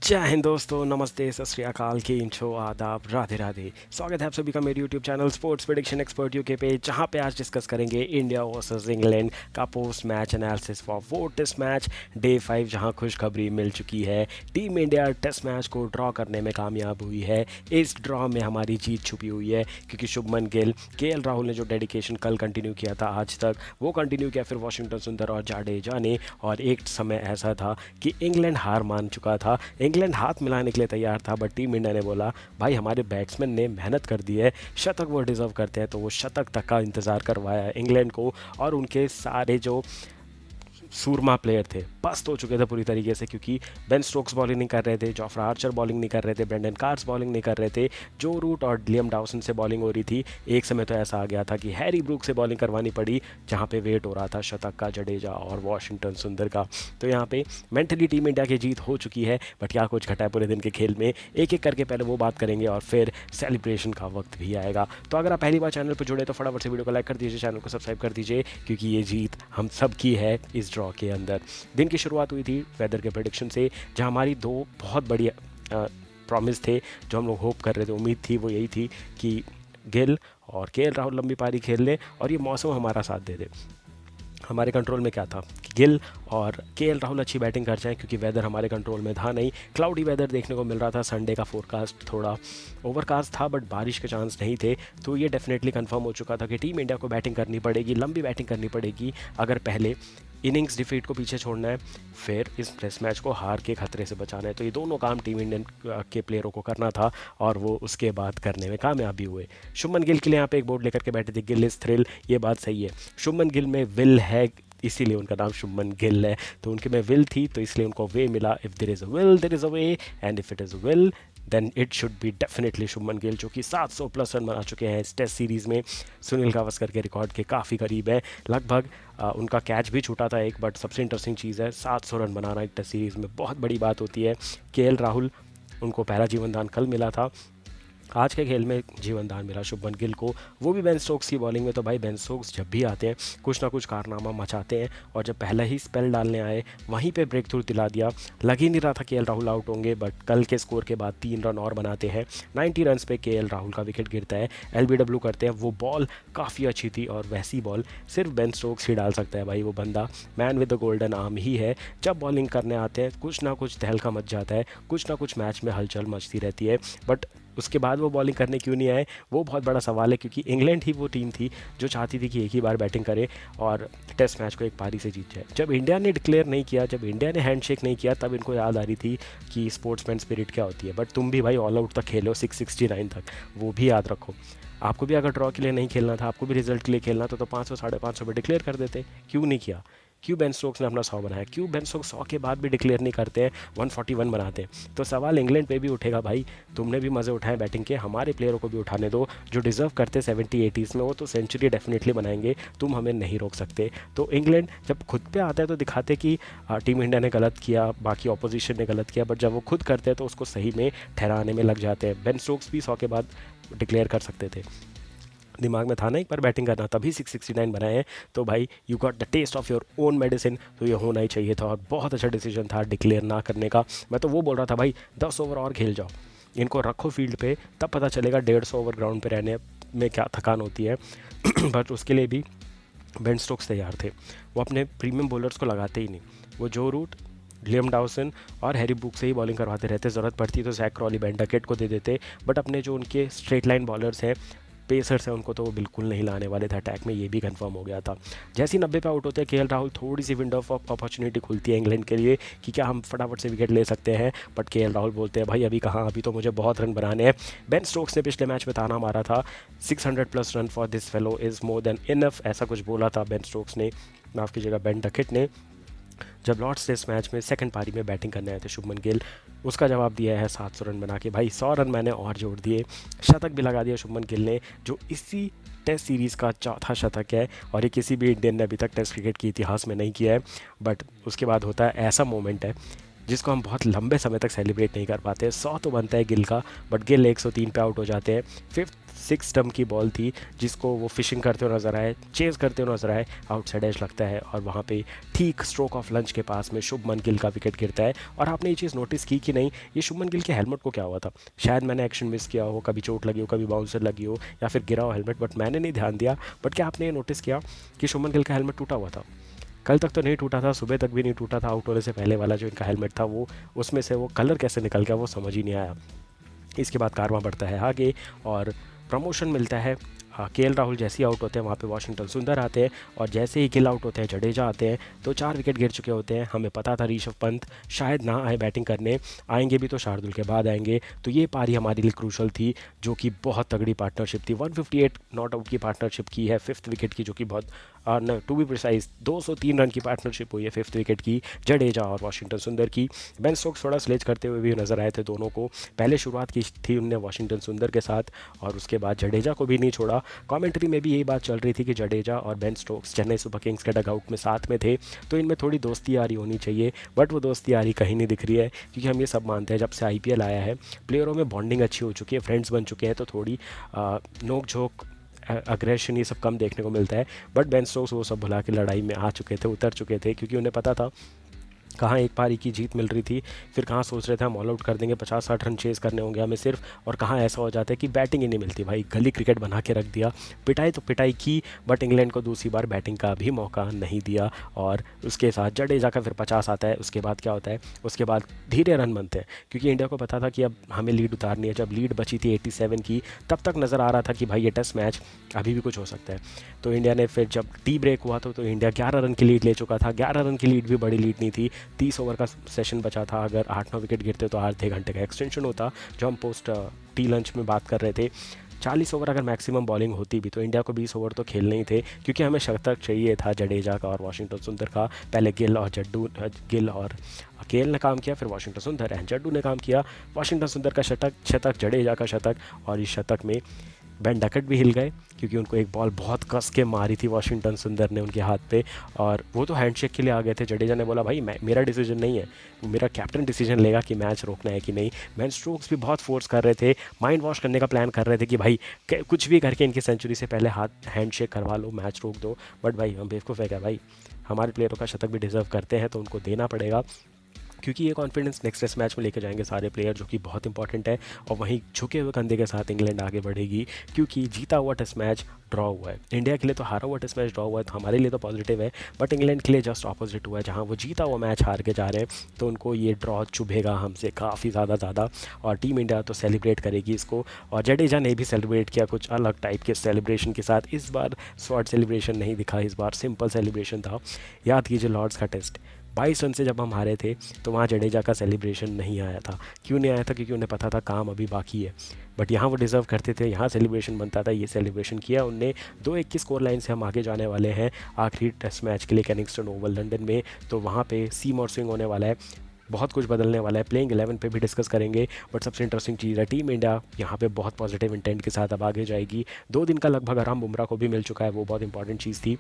जय हिंद दोस्तों, नमस्ते, सत श्री अकाल, की इंचो, आदाब, राधे राधे। स्वागत है आप सभी का मेरे YouTube channel sports prediction expert UK पे, जहां पे आज डिस्कस करेंगे इंडिया वर्सेस इंग्लैंड का पोस्ट मैच एनालिसिस फॉर वो टेस्ट मैच डे 5, जहां खुशखबरी मिल चुकी है। टीम इंडिया टेस्ट मैच को ड्रॉ करने में कामयाब हुई है। इस ड्रॉ में हमारी जीत छुपी हुई है, क्योंकि शुभमन गिल, राहुल ने जो डेडिकेशन कल कंटिन्यू किया था आज तक, वो कंटिन्यू किया फिर वॉशिंगटन सुंदर और जाडेजा ने। और एक समय ऐसा था कि इंग्लैंड हार मान चुका था, इंग्लैंड हाथ मिलाने के लिए तैयार था, बट टीम इंडिया ने बोला भाई हमारे बैट्समैन ने मेहनत कर दी है, शतक वो डिज़र्व करते हैं, तो वो शतक तक का इंतज़ार करवाया इंग्लैंड को। और उनके सारे जो सूरमा प्लेयर थे पस्त हो चुके थे पूरी तरीके से, क्योंकि बेन स्टोक्स बॉलिंग नहीं कर रहे थे, जॉफ्रा आर्चर बॉलिंग नहीं कर रहे थे, ब्रेंडन कार्स बॉलिंग नहीं कर रहे थे, जो रूट और लियम डाउसन से बॉलिंग हो रही थी। एक समय तो ऐसा आ गया था कि हैरी ब्रूक से बॉलिंग करवानी पड़ी, जहाँ पे वेट हो रहा था शतक का, जडेजा और वॉशिंगटन सुंदर का। तो यहाँ पे मेंटली टीम इंडिया की जीत हो चुकी है, बट क्या कुछ घटा है पूरे दिन के खेल में, एक एक करके पहले वो बात करेंगे और फिर सेलिब्रेशन का वक्त भी आएगा। तो अगर आप पहली बार चैनल पर जुड़े तो फटाफट से वीडियो को लाइक कर दीजिए, चैनल को सब्सक्राइब कर दीजिए, क्योंकि ये जीत हम सब की है इस ड्रॉ के अंदर। दिन की शुरुआत हुई थी वेदर के प्रेडिक्शन से, जहां हमारी दो बहुत बड़ी प्रॉमिस थे, जो हम लोग होप कर रहे थे, उम्मीद थी, वो यही थी कि गिल और राहुल लंबी पारी खेल लें और ये मौसम हमारा साथ दे दे। हमारे कंट्रोल में क्या था कि गिल और राहुल अच्छी बैटिंग कर जाएं, क्योंकि वेदर हमारे कंट्रोल में था नहीं, क्लाउडी वेदर देखने को मिल रहा था। संडे का फोरकास्ट थोड़ा ओवरकास्ट था, बट बारिश के चांस नहीं थे। तो ये डेफिनेटली कंफर्म हो चुका था कि टीम इंडिया को बैटिंग करनी पड़ेगी, लंबी बैटिंग करनी पड़ेगी, अगर पहले इनिंग्स डिफीट को पीछे छोड़ना है, फिर इस टेस्ट मैच को हार के खतरे से बचाना है। तो ये दोनों काम टीम इंडियन के प्लेयरों को करना था, और वो उसके बाद करने में कामयाब भी हुए। शुभमन गिल के लिए यहाँ पे एक बोर्ड लेकर के बैठे थे, गिल इज थ्रिल, ये बात सही है। शुभमन गिल में विल है, इसीलिए उनका नाम शुभमन गिल है। तो उनके में विल थी, तो इसलिए उनको वे मिला। If there is a will there is a way, and if it is a will then it should be definitely Shubman Gill, जो कि 700 प्लस रन बना चुके हैं इस टेस्ट सीरीज़ में। सुनील गावस्कर के रिकॉर्ड के काफ़ी करीब है, लगभग उनका कैच भी छूटा था एक, बट सबसे इंटरेस्टिंग चीज़ है 700 रन बनाना एक टेस्ट सीरीज़ में बहुत बड़ी बात होती है। राहुल, उनको पहला जीवन दान कल मिला था, आज के खेल में जीवन दान मिला शुभमन गिल को, वो भी बेन स्टोक्स की बॉलिंग में। तो भाई बेन स्टोक्स जब भी आते हैं कुछ ना कुछ कारनामा मचाते हैं, और जब पहले ही स्पेल डालने आए वहीं पे ब्रेक थ्रू दिला दिया। लग ही नहीं रहा था राहुल आउट होंगे, बट कल के स्कोर के बाद 3 रन और बनाते हैं। 90 रन पे राहुल का विकेट गिरता है, एलबीडब्ल्यू करते हैं। वो बॉल काफ़ी अच्छी थी, और वैसी बॉल सिर्फ बेन स्टोक्स ही डाल सकता है भाई, वो बंदा man with the golden arm ही है। जब बॉलिंग करने आते हैं कुछ ना कुछ तहलका मच जाता है, कुछ ना कुछ मैच में हलचल मचती रहती है, बट उसके बाद वो बॉलिंग करने क्यों नहीं आए, वो बहुत बड़ा सवाल है, क्योंकि इंग्लैंड ही वो टीम थी जो चाहती थी कि एक ही बार बैटिंग करे और टेस्ट मैच को एक पारी से जीत जाए। जब इंडिया ने डिक्लेयर नहीं किया, जब इंडिया ने हैंडशेक नहीं किया, तब इनको याद आ रही थी कि स्पोर्ट्समैन स्पिरिट क्या होती है। बट तुम भी भाई ऑल आउट तक खेलो, 669 तक, वो भी याद रखो। आपको भी अगर ड्रॉ के लिए नहीं खेलना था, आपको भी रिजल्ट के लिए खेलना था, तो 500 550 पे डिक्लेयर कर देते, क्यों नहीं किया? क्यों बेन स्टोक्स ने अपना 100 बनाया? क्यों बेन स्टोक्स 100 के बाद भी डिक्लेयर नहीं करते हैं, 141 बनाते हैं? तो सवाल इंग्लैंड पे भी उठेगा भाई, तुमने भी मज़े उठाए बैटिंग के, हमारे प्लेयरों को भी उठाने दो, जो डिजर्व करते 70-80s में, वो तो सेंचुरी डेफिनेटली बनाएंगे, तुम हमें नहीं रोक सकते। तो इंग्लैंड जब खुद पे आता है तो दिखाते कि टीम इंडिया ने गलत किया, बाकी ऑपोजिशन ने गलत किया, बट जब वो खुद करते हैं तो उसको सही में ठहराने में लग जाते हैं। बेन स्टोक्स भी 100 के बाद डिक्लेयर कर सकते थे, दिमाग में था ना एक बार बैटिंग करना, तभी 669 बनाए हैं। तो भाई you got the taste of your own medicine, तो ये होना ही चाहिए था, और बहुत अच्छा डिसीजन था डिक्लेयर ना करने का। मैं तो वो बोल रहा था भाई 10 ओवर और खेल जाओ, इनको रखो फील्ड पे, तब पता चलेगा 150 ओवर ग्राउंड पे रहने में क्या थकान होती है। बट उसके लिए भी बेन स्टोक्स तैयार थे, वो अपने प्रीमियम बॉलर्स को लगाते ही नहीं, वो जो रूट लियम डाउसन और हैरी बुक से ही बॉलिंग करवाते रहते, ज़रूरत पड़ती तो जैक क्रॉली, बेन डकेट को दे देते, बट अपने जो उनके स्ट्रेट लाइन बॉलर्स हैं, पेसर्स हैं, उनको तो वो बिल्कुल नहीं लाने वाले थे अटैक में, ये भी कंफर्म हो गया था। जैसे ही 90 पे आउट होते हैं राहुल, थोड़ी सी विंडो ऑफ अपॉर्चुनिटी खुलती है इंग्लैंड के लिए कि क्या हम फटाफट से विकेट ले सकते हैं, बट राहुल बोलते हैं भाई अभी कहाँ, अभी तो मुझे बहुत रन बनाने हैं। बेन स्टोक्स ने पिछले मैच में ताना मारा था, 600 plus run for this fellow is more than enough, ऐसा कुछ बोला था बेन स्टोक्स ने, माफ़ कीजिएगा बेन डकेट ने, जब लॉर्ड्स टेस्ट मैच में सेकंड पारी में बैटिंग करने आए थे शुभमन गिल। उसका जवाब दिया है 700 रन बना के, भाई 100 रन मैंने और जोड़ दिए, शतक भी लगा दिया शुभमन गिल ने, जो इसी टेस्ट सीरीज़ का चौथा शतक है, और ये किसी भी इंडियन ने अभी तक टेस्ट क्रिकेट के इतिहास में नहीं किया है। बट उसके बाद होता है ऐसा मोमेंट है जिसको हम बहुत लंबे समय तक सेलिब्रेट नहीं कर पाते। 100 तो बनता है गिल का, बट गिल 103 पे आउट हो जाते हैं। फिफ्थ 6 टर्म की बॉल थी जिसको वो फिशिंग करते हुए नजर आए, चेज करते हुए नजर आए, आउटसाइड एज लगता है और वहाँ पे ठीक स्ट्रोक ऑफ लंच के पास में शुभमन गिल का विकेट गिरता है। और आपने ये चीज़ नोटिस की कि नहीं, ये शुभमन गिल के हेलमेट को क्या हुआ था? शायद मैंने एक्शन मिस किया हो, कभी चोट लगी हो, कभी बाउंसर लगी हो, या फिर गिरा हो हेलमेट, बट मैंने नहीं ध्यान दिया। बट क्या आपने ये नोटिस किया कि शुभमन गिल का हेलमेट टूटा हुआ था? कल तक तो नहीं टूटा था, सुबह तक भी नहीं टूटा था, आउट होने से पहले वाला जो इनका हेलमेट था वो, उसमें से वो कलर कैसे निकल गया वो समझ ही नहीं आया। इसके बाद कारवां बढ़ता है आगे और प्रमोशन मिलता है। केएल राहुल जैसे ही आउट होते हैं वहाँ पे वाशिंगटन सुंदर आते हैं, और जैसे ही गिल आउट होते हैं जडेजा आते हैं। तो 4 विकेट गिर चुके होते हैं। हमें पता था ऋषभ पंत शायद ना आए बैटिंग करने, आएंगे भी तो शार्दुल के बाद आएंगे। तो ये पारी हमारे लिए क्रूशल थी, जो कि बहुत तगड़ी पार्टनरशिप थी। 158 नॉट आउट की पार्टनरशिप की है 5th विकेट की, जो कि बहुत टू बी प्रिसाइज 203 रन की पार्टनरशिप हुई है 5th विकेट की, जडेजा और वाशिंगटन सुंदर की। बेन स्टोक्स थोड़ा स्लेज करते हुए भी नजर आए थे दोनों को। पहले शुरुआत की थी उनने वाशिंगटन सुंदर के साथ, और उसके बाद जडेजा को भी नहीं छोड़ा। कमेंट्री में भी यही बात चल रही थी कि जडेजा और Ben Stokes Chennai super Kings के डगआउट में साथ में थे, तो इनमें थोड़ी दोस्ती यारी होनी चाहिए। बट वो दोस्ती यारी कहीं नहीं दिख रही है, क्योंकि हम ये सब मानते हैं जब से आईपीएल आया है प्लेयरों में बॉन्डिंग अच्छी हो चुकी है, फ्रेंड्स बन चुके हैं, तो थोड़ी नोक झोंक अग्रेशन ये सब कम देखने को मिलता है। बट बेन स्टोक्स वो सब भुला के लड़ाई में आ चुके थे, उतर चुके थे, क्योंकि उन्हें पता था कहाँ एक पारी की जीत मिल रही थी, फिर कहाँ सोच रहे थे हम ऑल आउट कर देंगे, 50-60 रन चेज़ करने होंगे हमें सिर्फ, और कहाँ ऐसा हो जाता है कि बैटिंग ही नहीं मिलती। भाई गली क्रिकेट बना के रख दिया, पिटाई तो पिटाई की, बट इंग्लैंड को दूसरी बार बैटिंग का भी मौका नहीं दिया। और उसके साथ जडेजा का फिर 50 आता है। उसके बाद क्या होता है, उसके बाद धीरे रन बनते हैं, क्योंकि इंडिया को पता था कि अब हमें लीड उतारनी है। जब लीड बची थी 87 की, तब तक नज़र आ रहा था कि भाई ये टेस्ट मैच अभी भी कुछ हो सकता है। तो इंडिया ने फिर जब टी ब्रेक हुआ तो इंडिया 11 रन की लीड ले चुका था। 11 रन की लीड भी बड़ी लीड नहीं थी, 30 ओवर का सेशन बचा था। अगर 8-9 विकेट गिरते तो आधे घंटे का एक्सटेंशन होता, जो हम पोस्ट टी लंच में बात कर रहे थे। 40 ओवर अगर मैक्सिमम बॉलिंग होती भी तो इंडिया को 20 ओवर तो खेलने ही थे, क्योंकि हमें शतक चाहिए था जडेजा का और वाशिंगटन सुंदर का। पहले गिल और केएल ने काम किया, फिर वाशिंगटन सुंदर एंड जड्डू ने काम किया। वाशिंगटन सुंदर का शतक, जडेजा का शतक, और इस शतक में बेन डकट भी हिल गए, क्योंकि उनको एक बॉल बहुत कस के मारी थी वाशिंगटन सुंदर ने उनके हाथ पे, और वो तो हैंडशेक के लिए आ गए थे। जडेजा ने बोला भाई मेरा डिसीजन नहीं है, मेरा कैप्टन डिसीजन लेगा कि मैच रोकना है कि नहीं। बेन स्टोक्स भी बहुत फोर्स कर रहे थे, माइंड वॉश करने का प्लान कर रहे थे कि भाई कुछ भी करके इनकी सेंचुरी से पहले हाथ हैंडशेक करवा लो, मैच रोक दो। बट भाई हम बेवकूफ़ है क्या भाई, हमारे प्लेयरों का शतक भी डिजर्व करते हैं तो उनको देना पड़ेगा, क्योंकि ये कॉन्फिडेंस नेक्स्ट टेस्ट मैच में लेके जाएंगे सारे प्लेयर, जो कि बहुत इंपॉर्टेंट है। और वहीं झुके हुए कंधे के साथ इंग्लैंड आगे बढ़ेगी, क्योंकि जीता हुआ टेस्ट मैच ड्रॉ हुआ है। इंडिया के लिए तो हारा हुआ टेस्ट मैच ड्रॉ हुआ है, तो हमारे लिए तो पॉजिटिव है, बट इंग्लैंड के लिए जस्ट ऑपोजिट हुआ है। जहाँ वो जीता हुआ मैच हार के जा रहे हैं, तो उनको ये ड्रॉ चुभेगा हमसे काफ़ी ज़्यादा। और टीम इंडिया तो सेलिब्रेट करेगी इसको, और जडेजा ने भी सेलिब्रेट किया कुछ अलग टाइप के सेलिब्रेशन के साथ। इस बार स्वॉर्ड सेलिब्रेशन नहीं दिखा, इस बार सिंपल सेलिब्रेशन था। याद कीजिए लॉर्ड्स का टेस्ट 22 रन से जब हम हारे थे, तो वहाँ जडेजा का सेलिब्रेशन नहीं आया था। क्यों नहीं आया था? क्योंकि उन्हें पता था काम अभी बाकी है। बट यहाँ वो डिज़र्व करते थे, यहाँ सेलिब्रेशन बनता था, ये सेलिब्रेशन किया उनने। 2-1 की स्कोर लाइन से हम आगे जाने वाले हैं आखिरी टेस्ट मैच के लिए कैनिंगस्टन ओवल लंदन में। तो वहाँ पे सीम और स्विंग होने वाला है, बहुत कुछ बदलने वाला है। प्लेइंग 11 पे भी डिस्कस करेंगे, बट सबसे इंटरेस्टिंग चीज़ है टीम इंडिया यहाँ पे बहुत पॉजिटिव इंटेंट के साथ अब आगे जाएगी। 2 दिन का लगभग आराम बुमराह को भी मिल चुका है, वो बहुत इंपॉर्टेंट चीज़ थी।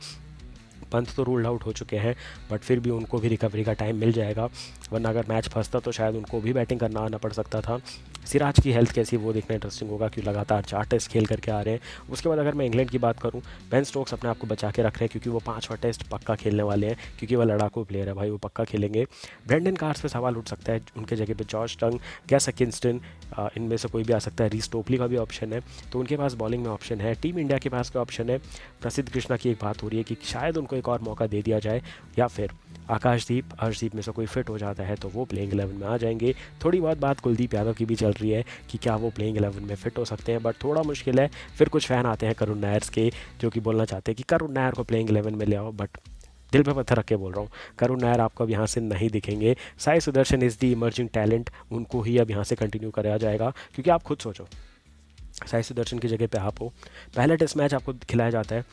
पंत तो रूल्ड आउट हो चुके हैं, बट फिर भी उनको भी रिकवरी का टाइम मिल जाएगा, वरना अगर मैच फंसता तो शायद उनको भी बैटिंग करना आना पड़ सकता था। सिराज की हेल्थ कैसी वो देखना इंटरेस्टिंग होगा, क्योंकि लगातार 4 टेस्ट खेल करके आ रहे हैं। उसके बाद अगर मैं इंग्लैंड की बात करूं, बेन स्टोक्स अपने आप को बचा के रख रहे हैं, क्योंकि वो 5वां टेस्ट पक्का खेलने वाले हैं, क्योंकि वो लड़ाकू प्लेयर है भाई, वो पक्का खेलेंगे। ब्रेंडन कार्स पे सवाल उठ सकता है, उनके जगह पे जॉर्ज टंग, गैस किंगस्टन, इनमें से कोई भी आ सकता है। रीस टोपली का भी ऑप्शन है, तो उनके पास बॉलिंग में ऑप्शन है। टीम इंडिया के पास का ऑप्शन है, प्रसिद्ध कृष्णा की एक बात हो रही है कि शायद उनको एक और मौका दे दिया जाए, या फिर अर्शदीप में से कोई फिट हो जाता है तो वो प्लेइंग 11 में आ जाएंगे। थोड़ी बहुत बात कुलदीप यादव की भी चल रही है कि क्या वो प्लेइंग 11 में फिट हो सकते हैं, बट थोड़ा मुश्किल है। फिर कुछ फ़ैन आते हैं करुण नायर के, जो कि बोलना चाहते हैं कि करुण नायर को प्लेइंग 11 में ले आओ, बट दिल पे पत्थर रख के बोल रहा हूँ, करुण नायर आपको अब यहाँ से नहीं दिखेंगे। Sai Sudarshan is the emerging talent, उनको ही अब यहाँ से कंटिन्यू कराया जाएगा, क्योंकि आप खुद सोचो, साई सुदर्शन की जगह पे आप हो, पहला टेस्ट मैच आपको खिलाया जाता है,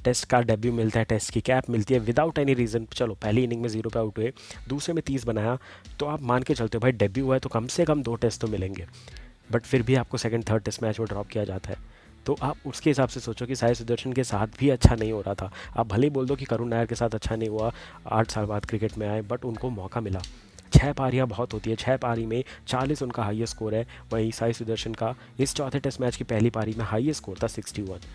टेस्ट का डेब्यू मिलता है, टेस्ट की कैप मिलती है विदाउट एनी रीज़न। चलो पहली इनिंग में 0 पे आउट हुए, दूसरे में 30 बनाया, तो आप मान के चलते हो भाई डेब्यू हुआ है तो कम से कम 2 टेस्ट तो मिलेंगे। बट फिर भी आपको सेकंड थर्ड टेस्ट मैच में ड्रॉप किया जाता है, तो आप उसके हिसाब से सोचो कि साई सुदर्शन के साथ भी अच्छा नहीं हो रहा था। आप भले ही बोल दो कि करुण नायर के साथ अच्छा नहीं हुआ, 8 साल बाद क्रिकेट में आए, बट उनको मौका मिला। छः पारियाँ बहुत होती है, 6 पारी में 40 उनका हाईएस्ट स्कोर है। वहीं साई सुदर्शन का इस चौथे टेस्ट मैच की पहली पारी में हाईएस्ट स्कोर था 61।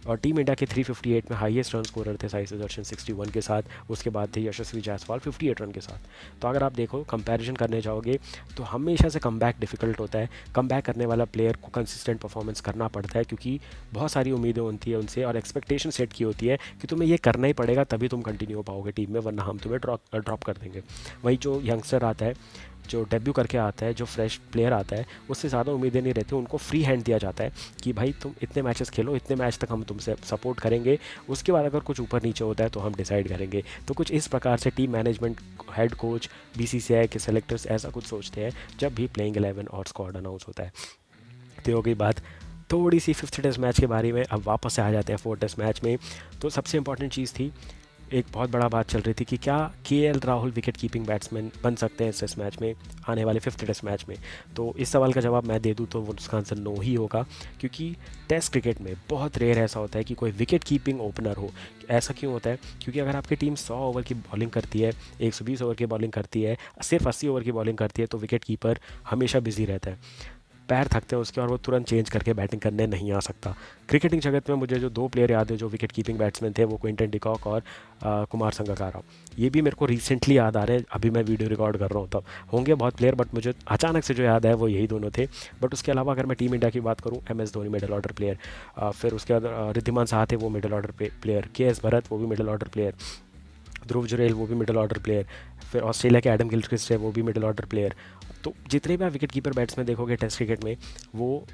और टीम इंडिया के 358 में हाईएस्ट रन स्कोरर थे साई सुदर्शन 61 के साथ, उसके बाद थे यशस्वी जायसवाल 58 रन के साथ। तो अगर आप देखो कंपैरिजन करने जाओगे तो हमेशा से कमबैक डिफिकल्ट होता है। कमबैक करने वाला प्लेयर को कंसिस्टेंट परफॉर्मेंस करना पड़ता है, क्योंकि बहुत सारी उम्मीदें होती है उनसे और एक्सपेक्टेशन सेट की होती है कि तुम्हें ये करना ही पड़ेगा, तभी तुम कंटिन्यू हो पाओगे टीम में, वरना हम तुम्हें ड्रॉप कर देंगे। वही जो यंगस्टर आता है, जो डेब्यू करके आता है, जो फ्रेश प्लेयर आता है, उससे ज़्यादा उम्मीदें नहीं रहती, उनको फ्री हैंड दिया जाता है कि भाई तुम इतने मैचेस खेलो, इतने मैच तक हम तुमसे सपोर्ट करेंगे, उसके बाद अगर कुछ ऊपर नीचे होता है तो हम डिसाइड करेंगे। तो कुछ इस प्रकार से team management, head coach, BCCI के सेलेक्टर्स ऐसा कुछ सोचते हैं जब भी प्लेइंग 11 और स्क्वाड अनाउंस होता है। तो हो गई बात थोड़ी सी फिफ्थ टेस्ट मैच के बारे में। अब वापस से आ जाते हैं फोर्थ टेस्ट मैच में। तो सबसे इंपॉर्टेंट चीज़ थी, एक बहुत बड़ा बात चल रही थी कि क्या KL Rahul wicket keeping batsman बन सकते हैं इस टेस्ट मैच में, आने वाले फिफ्थ टेस्ट मैच में। तो इस सवाल का जवाब मैं दे दूं तो वो उसका आंसर नो ही होगा, क्योंकि टेस्ट क्रिकेट में बहुत रेयर ऐसा होता है कि कोई विकेट कीपिंग ओपनर हो। ऐसा क्यों होता है? क्योंकि अगर आपकी टीम 100 ओवर की बॉलिंग करती है, 120 ओवर की बॉलिंग करती है, सिर्फ 80 ओवर की बॉलिंग करती है, तो विकेट कीपर हमेशा बिजी रहता है, पैर थकते हैं उसके और वो तुरंत चेंज करके बैटिंग करने नहीं आ सकता। क्रिकेटिंग जगत में मुझे जो 2 प्लेयर याद है जो विकेट कीपिंग बैट्समैन थे, वो क्विंटन डिकॉक और कुमार संगकारा। ये भी मेरे को रिसेंटली याद आ रहे हैं, अभी मैं वीडियो रिकॉर्ड कर रहा हूँ तब। होंगे बहुत प्लेयर, बट मुझे अचानक से जो याद है वो यही दोनों थे। बट उसके अलावा अगर मैं टीम इंडिया की बात करूँ, M S Dhoni middle order player, फिर उसके बाद रिद्धिमान साहा थे, वो middle order player, K S Bharat वो भी middle order player, Dhruv Jurel वो भी मिडल ऑर्डर प्लेयर, फिर ऑस्ट्रेलिया के एडम गिलक्रिस्ट है वो भी मिडल ऑर्डर प्लेयर। तो जितने भी आप विकेट कीपर बैट्समैन देखोगे टेस्ट क्रिकेट में, वो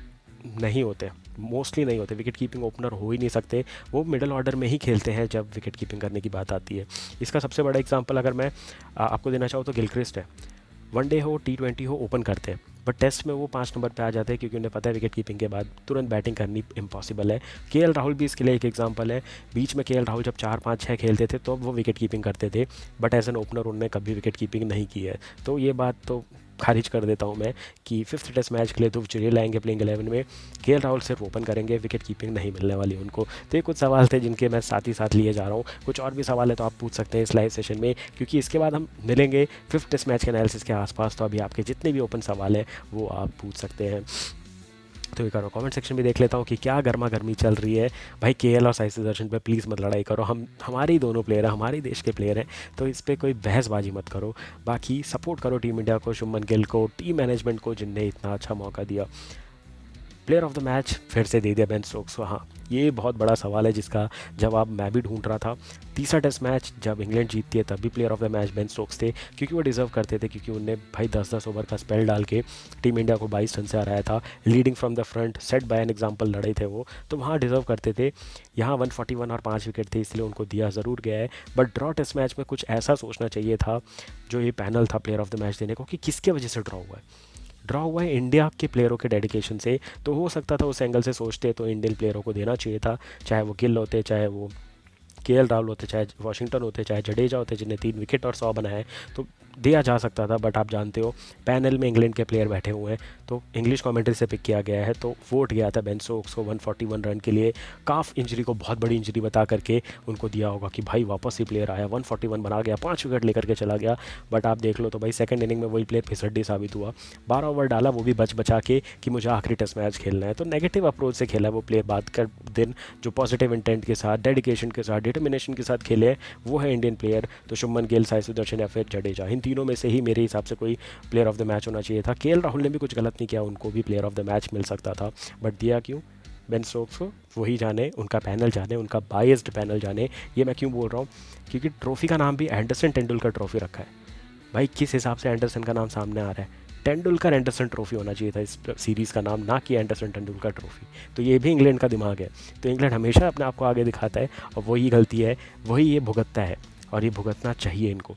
नहीं होते, मोस्टली नहीं होते, विकेट कीपिंग ओपनर हो ही नहीं सकते। वो मिडल ऑर्डर में ही खेलते हैं जब विकेट कीपिंग करने की बात आती है। इसका सबसे बड़ा एग्जांपल अगर मैं आपको देना चाहूँ तो गिलक्रिस्ट है। वनडे हो, T20 हो, ओपन करते हैं, बट टेस्ट में वो 5 नंबर पे आ जाते हैं, क्योंकि उन्हें पता है विकेट कीपिंग के बाद तुरंत बैटिंग करनी इम्पॉसिबल है। केएल राहुल भी इसके लिए एक एग्जांपल है। बीच में केएल राहुल जब 4-5-6 खेलते थे तो वो विकेट कीपिंग करते थे, बट एज एन ओपनर उन्होंने कभी विकेट कीपिंग नहीं की है। तो ये बात तो खारिज कर देता हूँ मैं कि फिफ्थ टेस्ट मैच के लिए ध्रुव जुरेल आएंगे प्लेइंग 11 में, केएल राहुल सिर्फ ओपन करेंगे, विकेट कीपिंग नहीं मिलने वाली उनको। तो ये कुछ सवाल थे जिनके मैं साथ ही साथ लिए जा रहा हूँ। कुछ और भी सवाल है तो आप पूछ सकते हैं इस लाइव सेशन में, क्योंकि इसके बाद हम मिलेंगे फिफ्थ टेस्ट मैच के एनालिसिस के आसपास। तो अभी आपके जितने भी ओपन सवाल हैं वो आप पूछ सकते हैं। तो ये करो, कमेंट सेक्शन में देख लेता हूँ कि क्या गर्मा गर्मी चल रही है। भाई केएल और साई सुदर्शन पे प्लीज़ मत लड़ाई करो, हम हमारे ही दोनों प्लेयर हैं, हमारे देश के प्लेयर हैं, तो इस पर कोई बहसबाजी मत करो। बाकी सपोर्ट करो टीम इंडिया को, शुभमन गिल को, टीम मैनेजमेंट को जिनने इतना अच्छा मौका दिया। प्लेयर ऑफ द मैच फिर से दे दिया बेन स्टोक्स को। हाँ, ये बहुत बड़ा सवाल है जिसका जवाब मैं भी ढूंढ रहा था। तीसरा टेस्ट मैच जब इंग्लैंड जीतती है तब भी player of the match Ben Stokes थे, क्योंकि वो डिजर्व करते थे, क्योंकि उनने भाई 10-10 ओवर का स्पेल डाल के टीम इंडिया को 22 रन से हराया था, leading from the front, set by an example लड़े थे वो, तो वहाँ डिजर्व करते थे। यहाँ 141 और 5 विकेट थे, इसलिए उनको दिया ज़रूर गया है। बट ड्रॉ टेस्ट मैच में कुछ ऐसा सोचना चाहिए था, जो ये पैनल था प्लेयर ऑफ द मैच देने को, कि किसके वजह से ड्रॉ हुआ है। ड्रॉ हुआ है इंडिया के प्लेयरों के डेडिकेशन से। तो हो सकता था उस एंगल से सोचते तो इंडियन प्लेयरों को देना चाहिए था, चाहे वो गिल होते, चाहे वो केएल राहुल होते, चाहे वाशिंगटन होते, चाहे जडेजा होते जिन्हें 3 विकेट और 100 बनाए, तो दिया जा सकता था। बट आप जानते हो पैनल में इंग्लैंड के प्लेयर बैठे हुए हैं, तो इंग्लिश कमेंट्री से पिक किया गया है, तो वोट गया था बेन स्टोक्स को 141 रन के लिए। काफ इंजरी को बहुत बड़ी इंजरी बता करके उनको दिया होगा कि भाई वापस ही प्लेयर आया, 141 बना गया, 5 विकेट लेकर के चला गया। बट आप देख लो तो भाई सेकंड इनिंग में वही प्लेयर फिसड्डी साबित हुआ। 12 ओवर डाला, वो भी बच बचा के कि मुझे आखिरी टेस्ट मैच खेलना है। तो नेगेटिव अप्रोच से खेला वो प्लेयर। बाद का दिन जो पॉजिटिव इंटेंट के साथ, डेडिकेशन के साथ, डिटर्मिनेशन के साथ खेले हैं, वो है इंडियन प्लेयर। तो शुभमन गिल, साई सुदर्शन या फिर जडेजा, इन तीनों में से ही मेरे हिसाब से कोई प्लेयर ऑफ द मैच होना चाहिए था। केएल राहुल ने भी कुछ गलत नहीं किया, उनको भी प्लेयर ऑफ द मैच मिल सकता था, बट दिया क्यों बेन स्टोक्स को, वही जाने, उनका पैनल जाने, उनका बायस्ड पैनल जाने। ये मैं क्यों बोल रहा हूँ? क्योंकि ट्रॉफी का नाम भी एंडरसन तेंदुलकर ट्रॉफी रखा है। भाई किस हिसाब से एंडरसन का नाम सामने आ रहा है? तेंदुलकर एंडरसन ट्रॉफी होना चाहिए था इस सीरीज़ का नाम, ना कि एंडरसन तेंदुलकर ट्रॉफी। तो ये भी इंग्लैंड का दिमाग है। तो इंग्लैंड हमेशा अपने आप को आगे दिखाता है, और वही गलती है, वही ये भुगतता है, और ये भुगतना चाहिए इनको,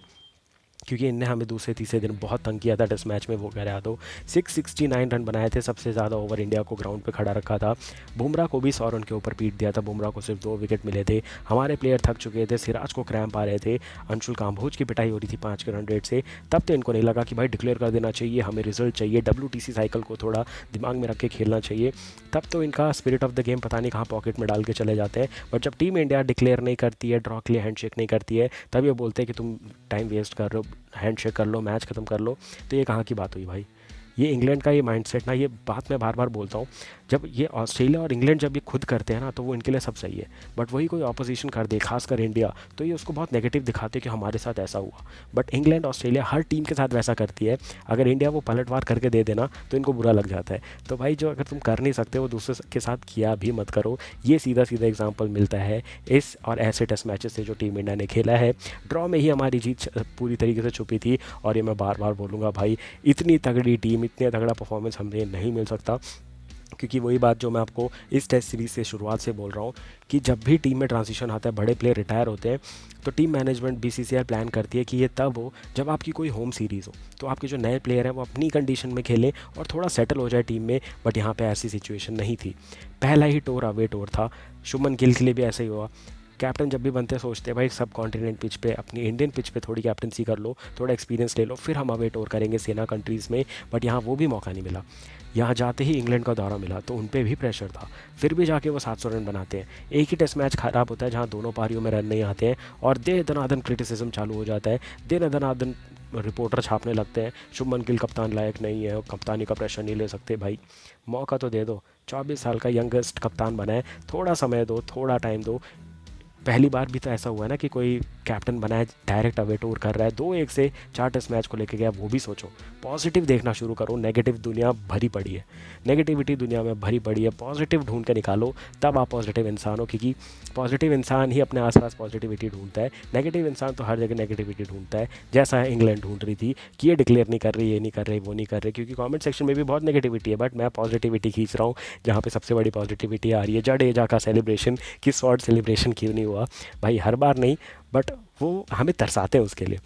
क्योंकि इनने हमें दूसरे तीसरे दिन बहुत तंग किया था टेस्ट मैच में। वो कह रहा तो 669 रन बनाए थे, सबसे ज़्यादा ओवर इंडिया को ग्राउंड पे खड़ा रखा था। बुमराह को भी 100 रन के ऊपर पीट दिया था, बुमराह को सिर्फ 2 विकेट मिले थे। हमारे प्लेयर थक चुके थे, सिराज को क्रैम्प आ रहे थे, अंशुल काम्बोज की पिटाई हो रही थी 5 के रन रेट से। तब तो इनको नहीं लगा कि भाई डिक्लेयर कर देना चाहिए, हमें रिजल्ट चाहिए, WTC साइकिल को थोड़ा दिमाग में रख के खेलना चाहिए। तब तो इनका स्पिरिट ऑफ द गेम पता नहीं कहाँ पॉकेट में डाल के चले जाते हैं। बट जब टीम इंडिया डिक्लेयर नहीं करती है, ड्रॉ के लिए हैंडशेक नहीं करती है, तब ये बोलते हैं कि तुम टाइम वेस्ट कर रहे हो, हैंडशेक कर लो, मैच ख़त्म कर लो। तो ये कहाँ की बात हुई भाई। ये इंग्लैंड का ये माइंडसेट ना, ये बात मैं बार बार बोलता हूँ, जब ये ऑस्ट्रेलिया और इंग्लैंड जब ये खुद करते हैं ना तो वो इनके लिए सब सही है। बट वही कोई ऑपोजिशन कर दे, खासकर इंडिया, तो ये उसको बहुत नेगेटिव दिखाते हैं कि हमारे साथ ऐसा हुआ। But England Australia her team के साथ वैसा करती है। अगर इंडिया वो पलटवार करके दे देना तो इनको बुरा लग जाता है। तो भाई जो अगर तुम कर नहीं सकते वो दूसरे के साथ किया भी मत करो। ये सीधा सीधा एग्जाम्पल मिलता है इस और ऐसे टेस्ट मैचेस से जो टीम इंडिया ने खेला है। ड्रॉ में ही हमारी जीत पूरी तरीके से छुपी थी। और ये मैं बार बार बोलूँगा भाई, इतनी तगड़ी टीम, इतने तगड़ा परफॉर्मेंस हमें नहीं मिल सकता। क्योंकि वही बात जो मैं आपको इस टेस्ट सीरीज़ से शुरुआत से बोल रहा हूँ कि जब भी टीम में ट्रांजिशन आता है, बड़े प्लेयर रिटायर होते हैं, तो टीम मैनेजमेंट बीसीसीआई प्लान करती है कि ये तब हो जब आपकी कोई होम सीरीज़ हो, तो आपके जो नए प्लेयर हैं वो अपनी कंडीशन में खेलें और थोड़ा सेटल हो जाए टीम में। बट यहाँ पे ऐसी सिचुएशन नहीं थी। पहला ही टूर अवे टूर था। शुभमन गिल के लिए भी ऐसा ही हुआ। कैप्टन जब भी बनते सोचते हैं भाई सब कॉन्टिनेंट पिच पे, अपनी इंडियन पिच पे थोड़ी कैप्टनसी कर लो, थोड़ा एक्सपीरियंस ले लो, फिर हम अवे टूर करेंगे सेना कंट्रीज़ में। बट यहाँ वो भी मौका नहीं मिला। यहाँ जाते ही इंग्लैंड का दौरा मिला तो उन पर भी प्रेशर था। फिर भी जाके वो 700 रन बनाते हैं। एक ही टेस्ट मैच ख़राब होता है जहाँ दोनों पारियों में रन नहीं आते हैं और दे दनादन क्रिटिसिज्म चालू हो जाता है। दे दनादन रिपोर्टर छापने लगते हैं शुभमन गिल कप्तान लायक नहीं है, कप्तानी का प्रेशर नहीं ले सकते। भाई मौका तो दे दो। 24 साल का यंगेस्ट कप्तान बना है, थोड़ा समय दो, थोड़ा टाइम दो। पहली बार भी तो ऐसा हुआ है ना कि कोई कैप्टन बना है, डायरेक्ट अवे टूर कर रहा है, 2-1 से 4 टेस्ट मैच को लेके गया। वो भी सोचो, पॉजिटिव देखना शुरू करो। नेगेटिव दुनिया भरी पड़ी है, नेगेटिविटी दुनिया में भरी पड़ी है। पॉजिटिव ढूंढ के निकालो, तब आप पॉजिटिव इंसान हो। क्योंकि पॉजिटिव इंसान ही अपने आसपास पॉजिटिविटी ढूंढता है। नेगेटिव इंसान तो हर जगह नेगेटिविटी ढूंढता है, जैसा इंग्लैंड ढूंढ रही थी कि ये डिक्लेयर नहीं कर रही, ये नहीं कर रही, वो नहीं कर रही। क्योंकि कमेंट सेक्शन में भी बहुत नेगेटिविटी है, बट मैं पॉजिटिविटी खींच रहा हूँ। जहाँ पे सबसे बड़ी पॉजिटिविटी आ रही है जडेजा का सेलिब्रेशन, कि शॉर्ट सेलिब्रेशन क्यों नहीं हुआ भाई। हर बार नहीं, बट वो हमें तरसाते हैं उसके लिए।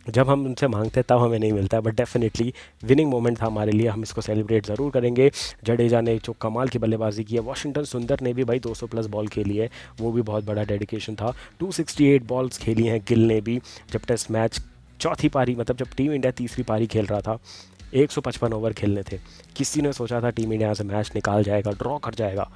जब हम उनसे मांगते हैं तब हमें नहीं मिलता है। बट डेफिनेटली विनिंग मोमेंट था हमारे लिए, हम इसको सेलिब्रेट ज़रूर करेंगे। जडेजा ने जो कमाल की बल्लेबाजी की है, वाशिंगटन सुंदर ने भी भाई 200 प्लस बॉल खेली है, वो भी बहुत बड़ा डेडिकेशन था। 268 बॉल्स खेली हैं गिल ने भी। जब टेस्ट मैच चौथी पारी, मतलब जब टीम इंडिया तीसरी पारी खेल रहा था, 155 ओवर खेलने थे। किसी ने सोचा था टीम इंडिया से मैच निकाल जाएगा, ड्रॉ कर जाएगा।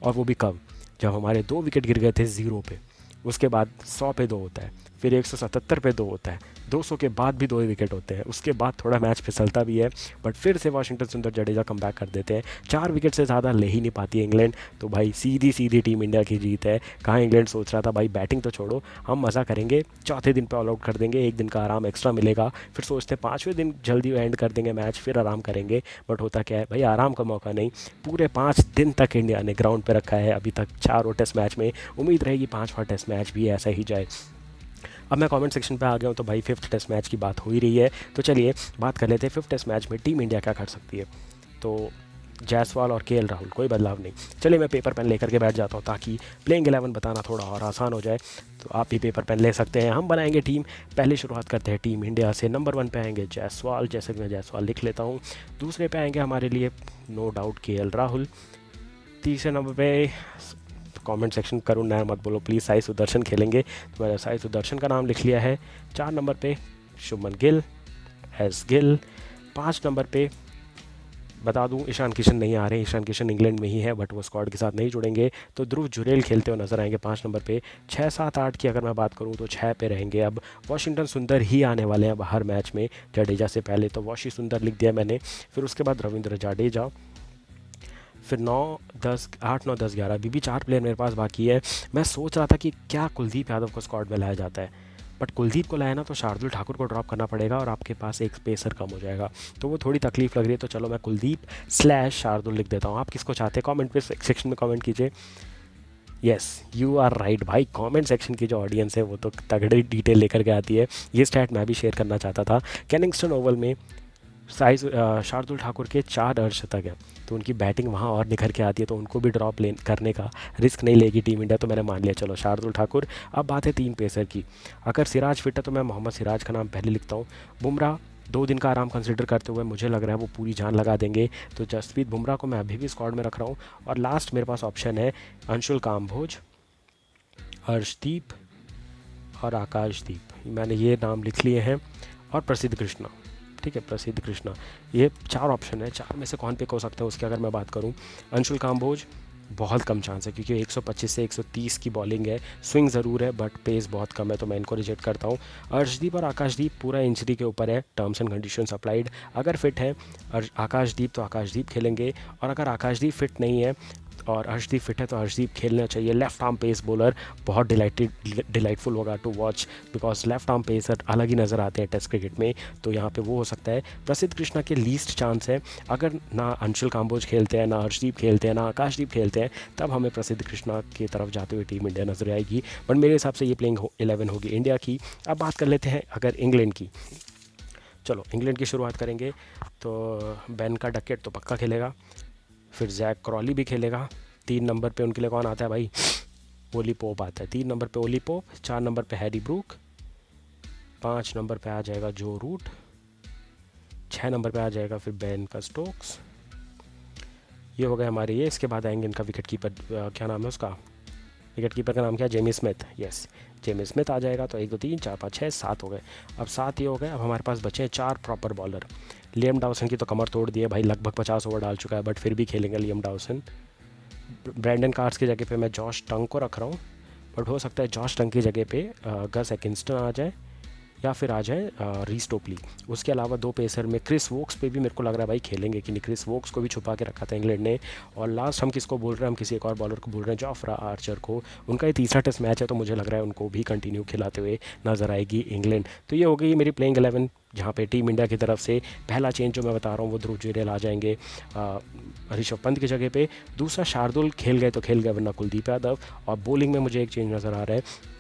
और वो भी कब, जब हमारे 2 विकेट गिर गए थे 0 पे। उसके बाद 100 पे 2 होता है, फिर 177 पे 2 होता है, 200 के बाद भी 2 विकेट होते हैं। उसके बाद थोड़ा मैच फिसलता भी है, बट फिर से वाशिंगटन सुंदर जडेजा कम बैक कर देते हैं। 4 विकेट से ज़्यादा ले ही नहीं पाती है इंग्लैंड। तो भाई सीधी सीधी टीम इंडिया की जीत है। कहाँ इंग्लैंड सोच रहा था भाई बैटिंग तो छोड़ो, हम मज़ा करेंगे, चौथे दिन पे ऑल आउट कर देंगे, एक दिन का आराम एक्स्ट्रा मिलेगा। फिर सोचते हैं 5वें दिन जल्दी एंड कर देंगे मैच, फिर आराम करेंगे। बट होता क्या है भाई, आराम का मौका नहीं, पूरे 5 दिन तक इंडिया ने ग्राउंड पर रखा है अभी तक 4 टेस्ट मैच में। उम्मीद रहेगी 5वां टेस्ट मैच भी ऐसा ही जाए। अब मैं कमेंट सेक्शन पे आ गया हूँ तो भाई 5th टेस्ट मैच की बात हो ही रही है, तो चलिए बात कर लेते हैं 5th टेस्ट मैच में टीम इंडिया क्या कर सकती है। तो जायसवाल और केएल राहुल, कोई बदलाव नहीं। चलिए मैं पेपर पेन लेकर के बैठ जाता हूँ ताकि प्लेइंग 11 बताना थोड़ा और आसान हो जाए। तो आप भी पेपर पेन ले सकते हैं, हम बनाएंगे टीम। पहले शुरुआत करते हैं टीम इंडिया से। नंबर 1 पे आएंगे जायसवाल, जैसे कि मैं जायसवाल लिख लेता हूँ। दूसरे पे आएंगे हमारे लिए नो डाउट केएल राहुल। तीसरे नंबर पे, कमेंट सेक्शन करूँ नया मत बोलो प्लीज़, साई सुदर्शन खेलेंगे, तो मैंने साई सुदर्शन का नाम लिख लिया है। 4 नंबर पे शुभमन गिल, एस गिल। 5 नंबर पे बता दूं ईशान किशन नहीं आ रहे, ईशान किशन इंग्लैंड में ही है, बट वो स्क्वाड के साथ नहीं जुड़ेंगे, तो ध्रुव जुरेल खेलते हुए नजर आएंगे 5 नंबर पे। 6, 7, 8 की अगर मैं बात करूं तो 6 पे रहेंगे अब वाशिंगटन सुंदर ही आने वाले हैं अब हर मैच में जडेजा से पहले, तो वाशी सुंदर लिख दिया मैंने। फिर उसके बाद रविंद्र जाडेजा। फिर 9, 10, 8, 9, 10, 11 अभी भी 4 प्लेयर मेरे पास बाकी है। मैं सोच रहा था कि क्या कुलदीप यादव को स्क्वाड में लाया जाता है, बट कुलदीप को लाया ना तो शार्दुल ठाकुर को ड्रॉप करना पड़ेगा और आपके पास एक पेसर कम हो जाएगा, तो वो थोड़ी तकलीफ लग रही है। तो चलो मैं कुलदीप / शार्दुल लिख देता हूँ। आप किसको चाहते हैं कमेंट पे सेक्शन में कमेंट कीजिए। यस यू आर राइट भाई, कमेंट सेक्शन की जो ऑडियंस है वो तो तगड़ी डिटेल लेकर के आती है। ये स्टैट मैं भी शेयर करना चाहता था। कैनिंगस्टन ओवल में शार्दुल ठाकुर के 4 अर्धशतक हैं, तो उनकी बैटिंग वहाँ और निखर के आती है, तो उनको भी ड्रॉप ले करने का रिस्क नहीं लेगी टीम इंडिया, तो मैंने मान लिया चलो शार्दुल ठाकुर। अब बात है 3 पेसर की। अगर सिराज फिट है तो मैं मोहम्मद सिराज का नाम पहले लिखता हूँ। बुमराह 2 दिन का आराम कंसिडर करते हुए मुझे लग रहा है वो पूरी जान लगा देंगे, तो जसप्रीत बुमराह को मैं अभी भी स्क्वाड में रख रहा हूँ। और लास्ट मेरे पास ऑप्शन है अंशुल काम्बोज, हर्षदीप और आकाशदीप, मैंने ये नाम लिख लिए हैं। और प्रसिद्ध कृष्णा, ठीक है प्रसिद्ध कृष्णा। ये 4 ऑप्शन है, 4 में से कौन पिक हो सकता है उसकी अगर मैं बात करूं। अंशुल काम्बोज, बहुत कम चांस है क्योंकि 125 से 130 की बॉलिंग है, स्विंग ज़रूर है बट पेस बहुत कम है, तो मैं इनको रिजेक्ट करता हूँ। अर्शदीप और आकाशदीप पूरा इंजरी के ऊपर है, टर्म्स एंड कंडीशंस अप्लाइड। अगर फिट है आकाशदीप तो आकाशदीप खेलेंगे, और अगर आकाशदीप फिट नहीं है और हर्षदीप फिट है तो हर्षदीप खेलना चाहिए। लेफ्ट आर्म पेस बॉलर बहुत डिलाइटफुल होगा to watch, because left arm pacer अलग ही नज़र आते हैं टेस्ट क्रिकेट में, तो यहाँ पे वो हो सकता है। प्रसिद्ध कृष्णा के लीस्ट चांस है, अगर ना अंशुल काम्बोज खेलते हैं, ना हर्षदीप खेलते हैं, ना आकाशदीप खेलते हैं, तब हमें प्रसिद्ध कृष्णा की तरफ जाते हुए टीम इंडिया नजर आएगी। बट मेरे हिसाब से ये प्लेइंग 11 होगी इंडिया की। अब बात कर लेते हैं अगर इंग्लैंड की। चलो इंग्लैंड की शुरुआत करेंगे, तो बेन का डकेट तो पक्का खेलेगा, फिर जैक क्रॉली भी खेलेगा। 3 नंबर पे उनके लिए कौन आता है भाई? ओली पोप आता है 3 नंबर पे, ओली पोप। 4 नंबर पे हैरी ब्रूक। 5 नंबर पे आ जाएगा जो रूट। 6 नंबर पे आ जाएगा फिर बेन का स्टोक्स। ये हो गए हमारे ये। इसके बाद आएंगे इनका विकेट कीपर, क्या नाम है उसका? विकेट कीपर का नाम क्या है? Jamie Smith. Yes, Jamie Smith आ जाएगा। तो 1 2 3 4 5 6 7 हो गए। अब 7 ये हो गए। अब हमारे पास बचे हैं 4 प्रॉपर बॉलर। लियम डाउसन की तो कमर तोड़ दी है भाई, लगभग 50 ओवर डाल चुका है, बट फिर भी खेलेंगे लियम डाउसन। ब्रैंडन कार्स की जगह पे मैं जॉश टंग को रख रहा हूँ, बट हो सकता है जॉश टंग की जगह पे गस एकिंस्टन आ जाए, या फिर आ जाए रीस टोपली। उसके अलावा 2 पेसर में क्रिस वोक्स पे भी मेरे को लग रहा है भाई खेलेंगे कि नहीं, क्रिस वोक्स को भी छुपा के रखा था इंग्लैंड ने। और लास्ट हम किसको बोल रहे हैं? हम किसी एक और बॉलर को बोल रहे हैं, जोफ्रा आर्चर को। उनका ये तीसरा टेस्ट मैच है, तो मुझे लग रहा है उनको भी कंटिन्यू खिलाते हुए नजर आएगी इंग्लैंड। तो ये हो गई मेरी प्लेइंग 11, जहाँ पे टीम इंडिया की तरफ से पहला चेंज जो मैं बता रहा हूँ वो ध्रुव जुरेल आ जाएंगे ऋषभ पंत की जगह पे। दूसरा, शार्दुल खेल गए तो खेल गए, वरना कुलदीप यादव। और बॉलिंग में मुझे एक चेंज नज़र आ रहा है,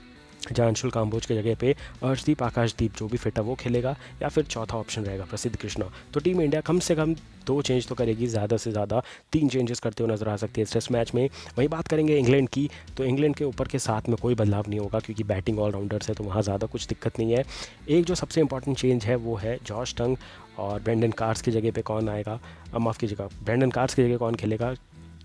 जहाँ अंशुल काम्बोज की जगह पे अर्शदीप आकाशदीप जो भी फिट है वो खेलेगा, या फिर चौथा ऑप्शन रहेगा प्रसिद्ध कृष्णा। तो टीम इंडिया कम से कम 2 चेंज तो करेगी, ज़्यादा से ज़्यादा 3 चेंजेस करते हुए नजर आ सकती है इस टेस्ट मैच में। वही बात करेंगे इंग्लैंड की, तो इंग्लैंड के ऊपर के साथ में कोई बदलाव नहीं होगा क्योंकि बैटिंग ऑलराउंडर्स है, तो वहाँ ज़्यादा कुछ दिक्कत नहीं है। एक जो सबसे इंपॉर्टेंट चेंज है वो है जॉश टंग, और ब्रेंडन कार्स की जगह पे कौन आएगा? माफ़ कीजिएगा, ब्रेंडन कार्स की जगह कौन खेलेगा?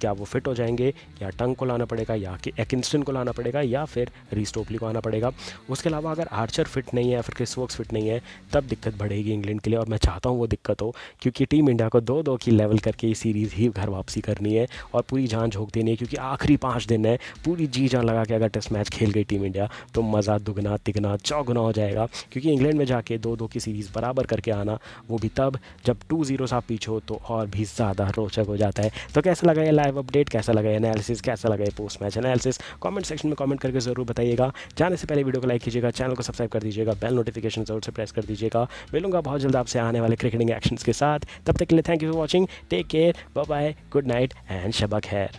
क्या वो फिट हो जाएंगे, या टंग को लाना पड़ेगा, या कि एकिंस्टन को लाना पड़ेगा, या फिर रीस टोपली को आना पड़ेगा? उसके अलावा अगर आर्चर फिट नहीं है या फिर क्रिस वोक्स फिट नहीं है, तब दिक्कत बढ़ेगी इंग्लैंड के लिए, और मैं चाहता हूँ वो दिक्कत हो, क्योंकि टीम इंडिया को 2-2 की लेवल करके ये सीरीज़ ही घर वापसी करनी है और पूरी जान झोंक देनी है, क्योंकि आखिरी 5 दिन है। पूरी जी जान लगा के अगर टेस्ट मैच खेल गई टीम इंडिया तो मज़ा दुगना तिगना चौगुना हो जाएगा, क्योंकि इंग्लैंड में जाके 2-2 की सीरीज़ बराबर करके आना, वो भी तब जब 2-0 से आप पीछे हो, तो और भी ज़्यादा रोचक हो जाता है। तो कैसा लगा ये लाइव अपडेट, कैसा लगा ये एनालिसिस, कैसा लगा ये post match analysis? Comment section में कमेंट करके ज़रूर बताइएगा। जाने से पहले वीडियो को लाइक कीजिएगा, चैनल को सब्सक्राइब कर दीजिएगा, बेल नोटिफिकेशन जरूर से प्रेस कर दीजिएगा। मिलूंगा बहुत जल्द आपसे आने वाले क्रिकेटिंग एक्शंस के साथ। तब तक के लिए thank you for watching, take care, bye bye, good night and शबा खैर।